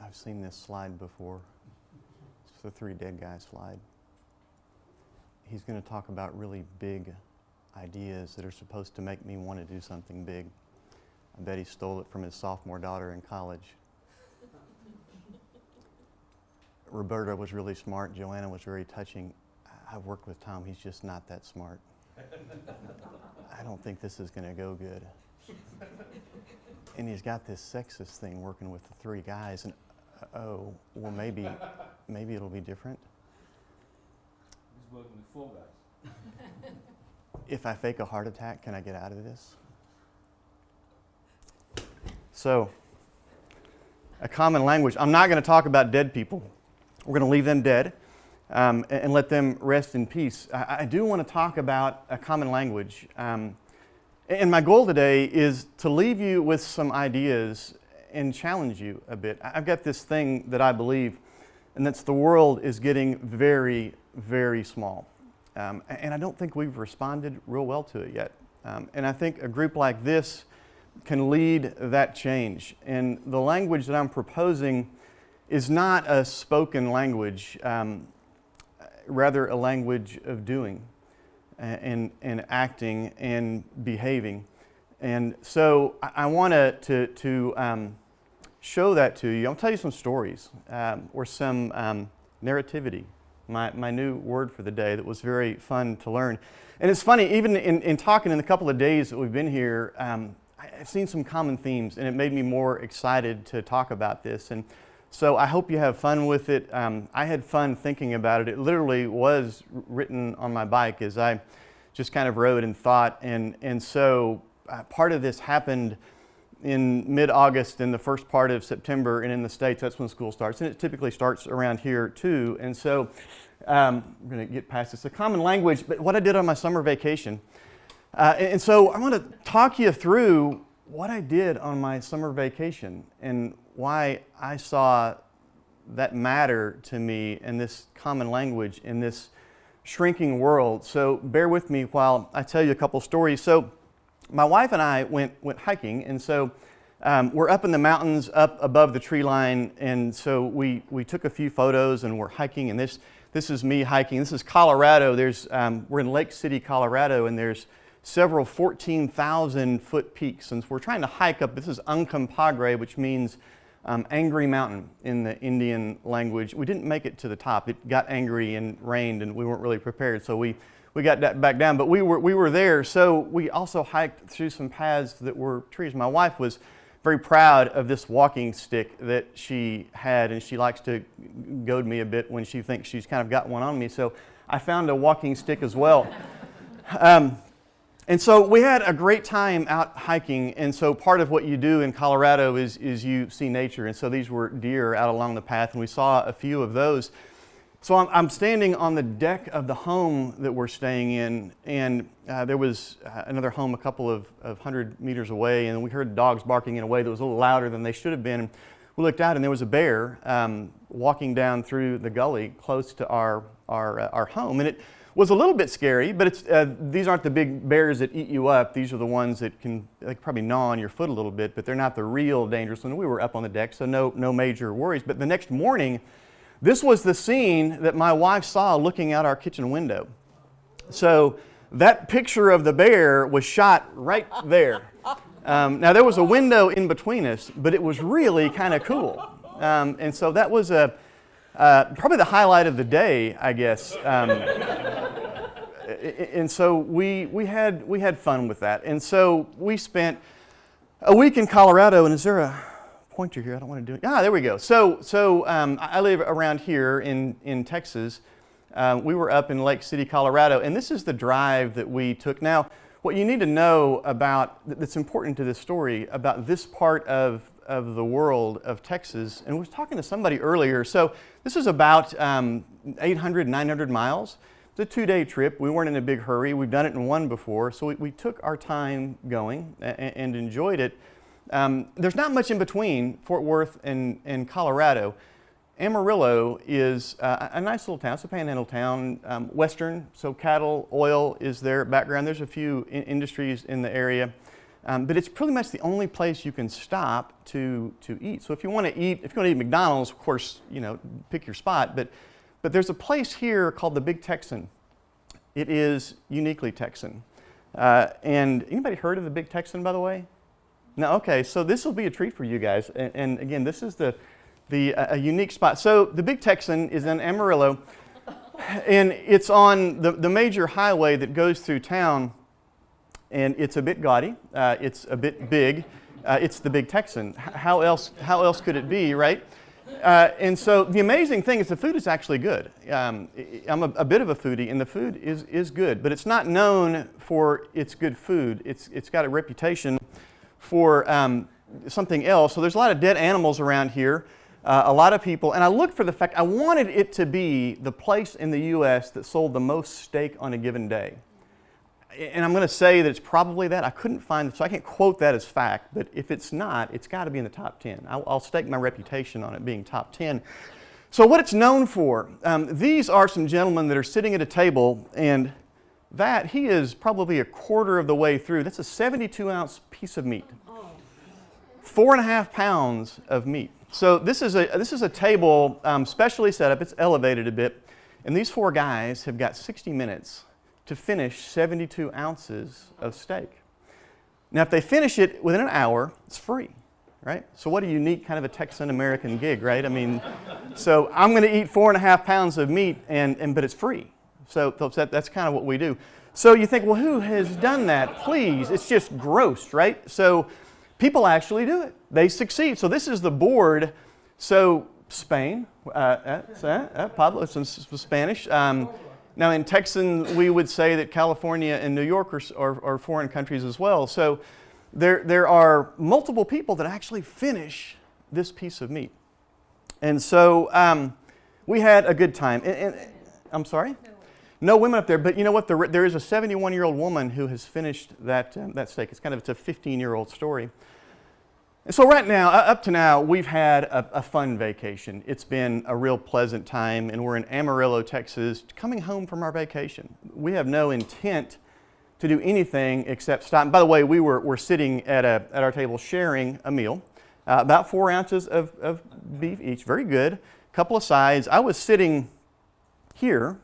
I've seen this slide before. It's the three dead guys slide. He's going to talk about really big ideas that are supposed to make me want to do something big. I bet he stole it from his sophomore daughter in college. Roberta was really smart. Joanna was very touching. I've worked with Tom. He's just not that smart. I don't think this is going to go good. And he's got this sexist thing working with the three guys. And oh, well, maybe it'll be different. He's working with four guys. If I fake a heart attack, can I get out of this? So, a common language. I'm not going to talk about dead people. We're going to leave them dead and let them rest in peace. I do want to talk about a common language. And my goal today is to leave you with some ideas and challenge you a bit. I've got this thing that I believe, and that's the world is getting very, very small. And I don't think we've responded real well to it yet. And I think a group like this can lead that change. And the language that I'm proposing is not a spoken language, rather a language of doing and acting and behaving. And so I want to show that to you. I'll tell you some stories or some narrativity, my new word for the day that was very fun to learn. And it's funny, even in talking in the couple of days that we've been here, I've seen some common themes, and it made me more excited to talk about this. And so I hope you have fun with it. I had fun thinking about it. It literally was written on my bike as I just kind of rode and thought. And so part of this happened in mid-August and the first part of September, and in the States, that's when school starts. And it typically starts around here too. And so I'm going to get past this. A common language, but what I did on my summer vacation. And so I want to talk you through what I did on my summer vacation and why I saw that matter to me in this common language in this shrinking world. So bear with me while I tell you a couple stories. So my wife and I went hiking, and so we're up in the mountains up above the tree line, and so we took a few photos and we're hiking, and this is me hiking. This is Colorado. We're in Lake City, Colorado, and there's several 14,000-foot peaks. Since we're trying to hike up, this is Uncompahgre, which means angry mountain in the Indian language. We didn't make it to the top. It got angry and rained, and we weren't really prepared, so we got that back down. But we were there, so we also hiked through some paths that were trees. My wife was very proud of this walking stick that she had, and she likes to goad me a bit when she thinks she's kind of got one on me. So I found a walking stick as well. And so we had a great time out hiking, and so part of what you do in Colorado is you see nature, and so these were deer out along the path, and we saw a few of those. So I'm standing on the deck of the home that we're staying in, and there was another home a couple of 100 meters away, and we heard dogs barking in a way that was a little louder than they should have been. We looked out, and there was a bear walking down through the gully close to our home, and it was a little bit scary, but these aren't the big bears that eat you up. These are the ones that can probably gnaw on your foot a little bit, but they're not the real dangerous ones. We were up on the deck, so no major worries. But the next morning, this was the scene that my wife saw looking out our kitchen window. So that picture of the bear was shot right there. Now there was a window in between us, but it was really kind of cool. And so that was probably the highlight of the day, I guess. And so we had fun with that. And so we spent a week in Colorado. And is there a pointer here? I don't want to do it. There we go. So I live around here in Texas. We were up in Lake City, Colorado, and this is the drive that we took. Now, what you need to know that's important to this story about this part of the world of Texas, and we was talking to somebody earlier. So this is about 800, 900 miles. It's a 2-day trip. We weren't in a big hurry. We've done it in one before, so we took our time going and enjoyed it. There's not much in between Fort Worth and Colorado. Amarillo is a nice little town. It's a panhandle town, western, so cattle, oil is their background. There's a few industries in the area. But it's pretty much the only place you can stop to eat. So if you want to eat McDonald's, of course, pick your spot. But there's a place here called the Big Texan. It is uniquely Texan. And anybody heard of the Big Texan, by the way? No. Okay. So this will be a treat for you guys. And again, this is a unique spot. So the Big Texan is in Amarillo, and it's on the major highway that goes through town. And it's a bit gaudy. It's a bit big. It's the Big Texan. How else could it be, right? And so the amazing thing is the food is actually good. I'm a bit of a foodie, and the food is good. But it's not known for its good food. It's got a reputation for something else. So there's a lot of dead animals around here. A lot of people. And I looked for the fact, I wanted it to be the place in the U.S. that sold the most steak on a given day. And I'm going to say that it's probably that. I couldn't find it, so I can't quote that as fact. But if it's not, it's got to be in the top 10. I'll stake my reputation on it being top 10. So what it's known for, these are some gentlemen that are sitting at a table, and he is probably a quarter of the way through. That's a 72-ounce piece of meat. 4.5 pounds of meat. So this is a table specially set up. It's elevated a bit. And these four guys have got 60 minutes to finish 72 ounces of steak. Now, if they finish it within an hour, it's free, right? So what a unique kind of a Texan-American gig, right? I mean, so I'm going to eat 4.5 pounds of meat, but it's free. So that's kind of what we do. So you think, well, who has done that? Please, it's just gross, right? So people actually do it. They succeed. So this is the board. So Spain, Pablo, some Spanish. Now, in Texan, we would say that California and New York are foreign countries as well. So there are multiple people that actually finish this piece of meat. And so we had a good time. And I'm sorry? No women up there. But you know what? There is a 71-year-old woman who has finished that steak. It's a 15-year-old story. And so right now, up to now, we've had a fun vacation. It's been a real pleasant time, and we're in Amarillo, Texas, coming home from our vacation. We have no intent to do anything except stop. And by the way, we're sitting at our table sharing a meal, about 4 ounces of beef each, very good, a couple of sides. I was sitting here.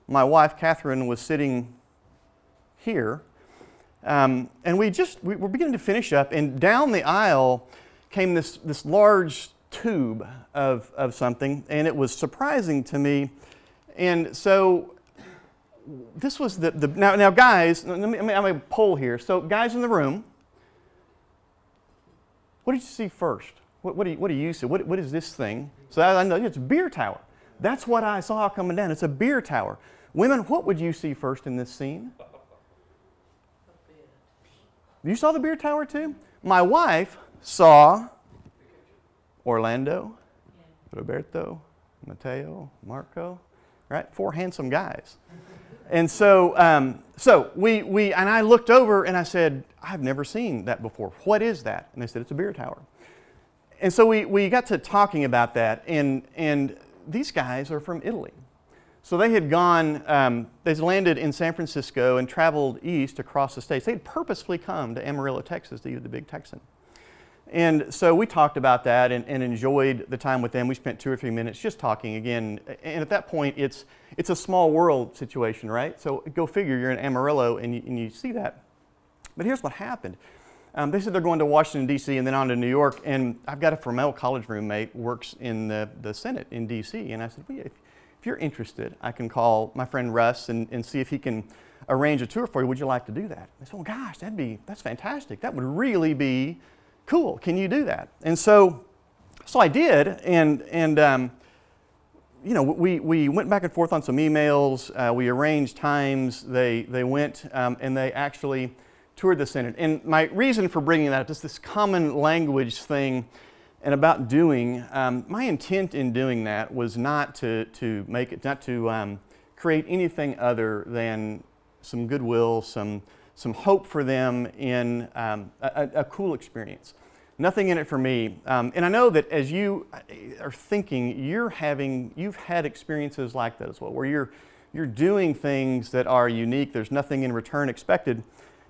My wife, Catherine, was sitting here. And we're beginning to finish up, and down the aisle came this large tube of something, and it was surprising to me. And so this was now guys, I'm going to poll here. So guys in the room, what did you see first? What do you see? What is this thing? So I know it's a beer tower. That's what I saw coming down. It's a beer tower. Women, what would you see first in this scene? You saw the beer tower too? My wife saw Orlando, Roberto, Mateo, Marco, right? 4 handsome guys. And so I looked over and I said, I've never seen that before. What is that? And they said, it's a beer tower. And so we got to talking about that, and these guys are from Italy. So they had they landed in San Francisco and traveled east across the states. They had purposefully come to Amarillo, Texas to eat the Big Texan. And so we talked about that and enjoyed the time with them. We spent 2 or 3 minutes just talking again. And at that point, it's a small world situation, right? So go figure, you're in Amarillo and you see that. But here's what happened. They said they're going to Washington, D.C. and then on to New York. And I've got a Fromel college roommate, works in the Senate in D.C. And I said, well, if you're interested, I can call my friend Russ and see if he can arrange a tour for you. Would you like to do that? I said, well, gosh, that's fantastic. That would really be cool. Can you do that? And so I did, and we went back and forth on some emails. We arranged times. They went and they actually toured the Senate. And my reason for bringing that up is this common language thing. And about doing, my intent in doing that was not to create anything other than some goodwill, some hope for them in a cool experience. Nothing in it for me. And I know that as you are thinking, you've had experiences like that as well, where you're doing things that are unique. There's nothing in return expected.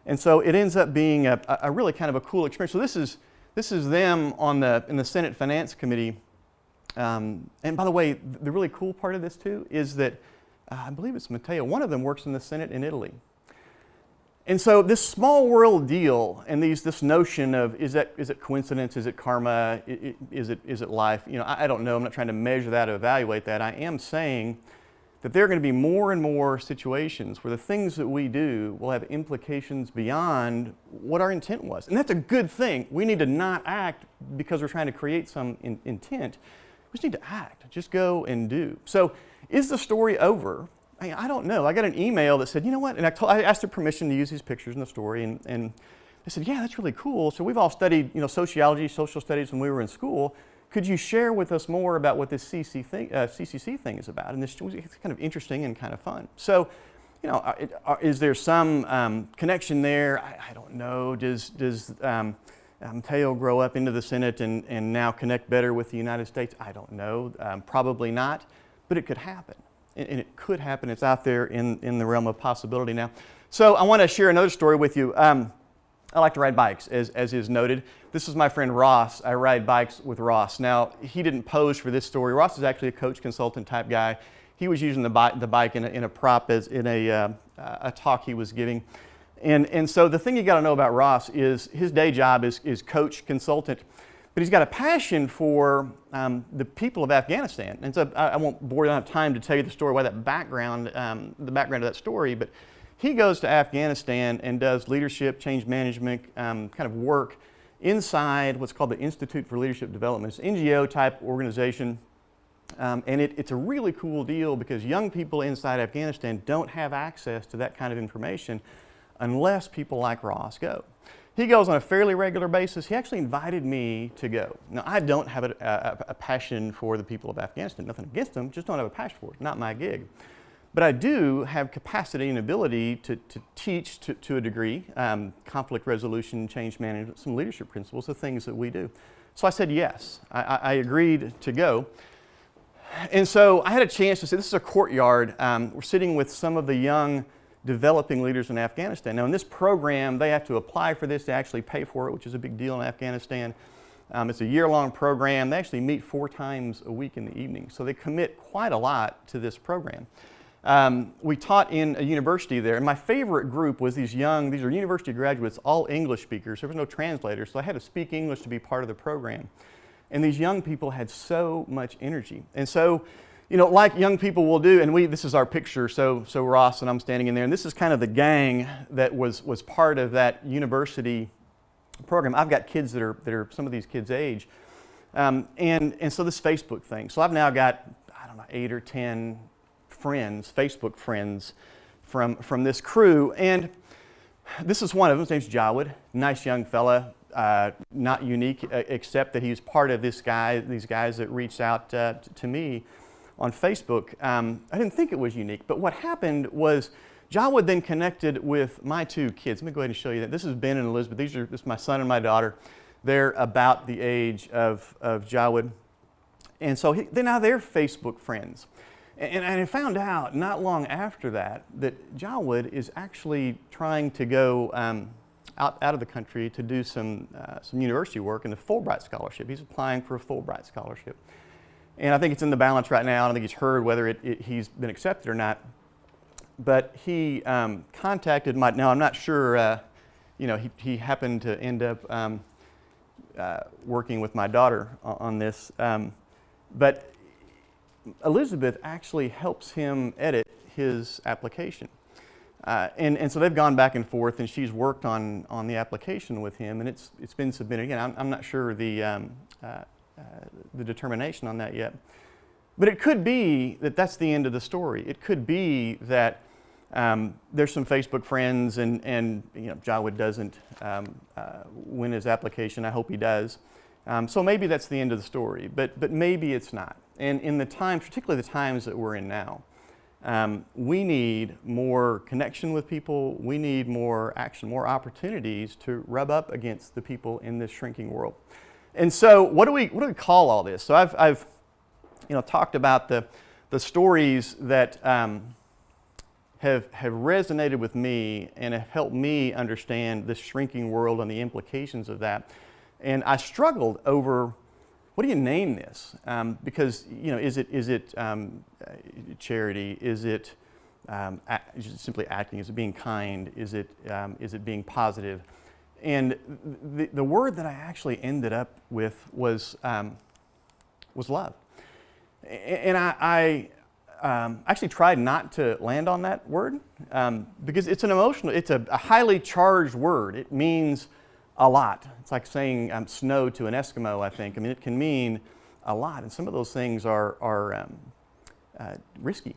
And so it ends up being a really kind of a cool experience. So this is them in the Senate Finance Committee. And by the way, the really cool part of this too is that I believe it's Matteo. One of them works in the Senate in Italy. And so this small world deal and this notion of is it coincidence? Is it karma? Is it life? I don't know. I'm not trying to measure that or evaluate that. I am saying that there are going to be more and more situations where the things that we do will have implications beyond what our intent was. And that's a good thing. We need to not act because we're trying to create some intent. We just need to act. Just go and do. So is the story over? I don't know. I got an email that said, you know what? And I asked their permission to use these pictures in the story. And they said, yeah, that's really cool. So we've all studied sociology, social studies when we were in school. Could you share with us more about what this CCC thing is about? And it's kind of interesting and kind of fun. So, is there some connection there? I don't know. Does Matteo grow up into the Senate and now connect better with the United States? I don't know. Probably not, but it could happen. And it could happen. It's out there in the realm of possibility now. So I want to share another story with you. I like to ride bikes, as is noted. This is my friend Ross. I ride bikes with Ross. Now, he didn't pose for this story. Ross is actually a coach consultant type guy. He was using the bike in a prop as in a talk he was giving. And so the thing you got to know about Ross is his day job is coach consultant, but he's got a passion for the people of Afghanistan. And so I won't bore you, I don't have time to tell you the story, why that background, the background of that story, but he goes to Afghanistan and does leadership, change management kind of work inside what's called the Institute for Leadership Development. It's an NGO type organization, and it's a really cool deal because young people inside Afghanistan don't have access to that kind of information unless people like Ross go. He goes on a fairly regular basis. He actually invited me to go. Now, I don't have a passion for the people of Afghanistan. Nothing against them, just don't have a passion for it. Not my gig. But I do have capacity and ability to teach to a degree, conflict resolution, change management, some leadership principles, the things that we do. So I said yes. I agreed to go. And so I had a chance to say, this is a courtyard. We're sitting with some of the young developing leaders in Afghanistan. Now in this program, they have to apply for this to actually pay for it, which is a big deal in Afghanistan. It's a year-long program. They actually meet 4 times a week in the evening. So they commit quite a lot to this program. We taught in a university there, and my favorite group was these are university graduates, all English speakers. There was no translator, so I had to speak English to be part of the program. And these young people had so much energy. And so, like young people will do, and this is our picture, so Ross and I'm standing in there, and this is kind of the gang that was part of that university program. I've got kids that are some of these kids' age. And so this Facebook thing. So I've now got, 8 or 10 friends, Facebook friends from this crew, and this is one of them. His name's Jawed, nice young fella, not unique except that he's part of these guys that reached out to me on Facebook. I didn't think it was unique, but what happened was Jawed then connected with my 2 kids. Let me go ahead and show you that. This is Ben and Elizabeth. This is my son and my daughter. They're about the age of Jawed, and so they're Facebook friends. And I found out not long after that Jawed is actually trying to go out of the country to do some university work in the Fulbright Scholarship. He's applying for a Fulbright Scholarship. And I think it's in the balance right now. I don't think he's heard whether he's been accepted or not. But he contacted now I'm not sure, he happened to end up working with my daughter on this. But Elizabeth actually helps him edit his application. And so they've gone back and forth, and she's worked on the application with him, and it's been submitted. Again, I'm not sure the determination on that yet. But it could be that that's the end of the story. It could be that there's some Facebook friends, and Jawed doesn't win his application. I hope he does. So maybe that's the end of the story, but maybe it's not. And in the times, particularly the times that we're in now, we need more connection with people. We need more action, more opportunities to rub up against the people in this shrinking world. And so, what do we call all this? So I've talked about the stories that have have resonated with me and have helped me understand this shrinking world and the implications of that. And I struggled over, what do you name this? Because, you know, is it charity? Is it simply acting? Is it being kind? Is it being positive? And the word that I actually ended up with was love. And I actually tried not to land on that word because it's a highly charged word. It means a lot. It's like saying snow to an Eskimo, I think. I mean, it can mean a lot, and some of those things are risky.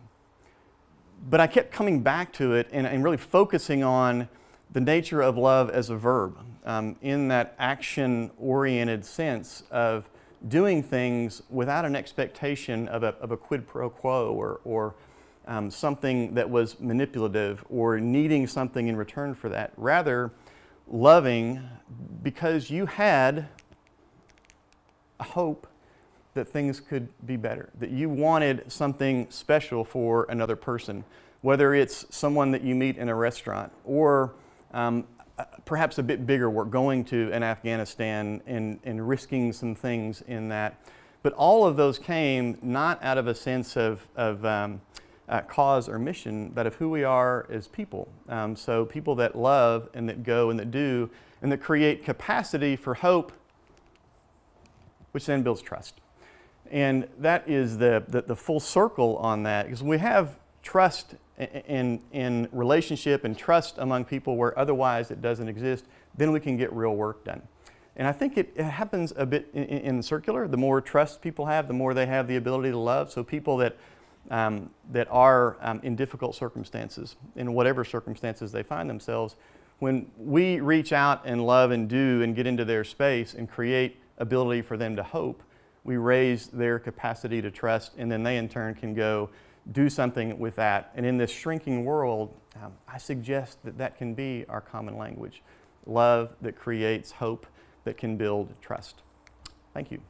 But I kept coming back to it and really focusing on the nature of love as a verb in that action-oriented sense of doing things without an expectation of a quid pro quo or something that was manipulative or needing something in return for that. Rather, loving because you had a hope that things could be better, that you wanted something special for another person, whether it's someone that you meet in a restaurant or perhaps a bit bigger work, going to an Afghanistan and risking some things in that. But all of those came not out of a sense of cause or mission, but of who we are as people. So people that love and that go and that do and that create capacity for hope, which then builds trust. And that is the full circle on that, because when we have trust in relationship and trust among people where otherwise it doesn't exist, then we can get real work done. And I think it happens a bit in circular. The more trust people have, the more they have the ability to love. So people that are in difficult circumstances, in whatever circumstances they find themselves, when we reach out and love and do and get into their space and create ability for them to hope, we raise their capacity to trust, and then they in turn can go do something with that. And in this shrinking world, I suggest that can be our common language. Love that creates hope that can build trust. Thank you.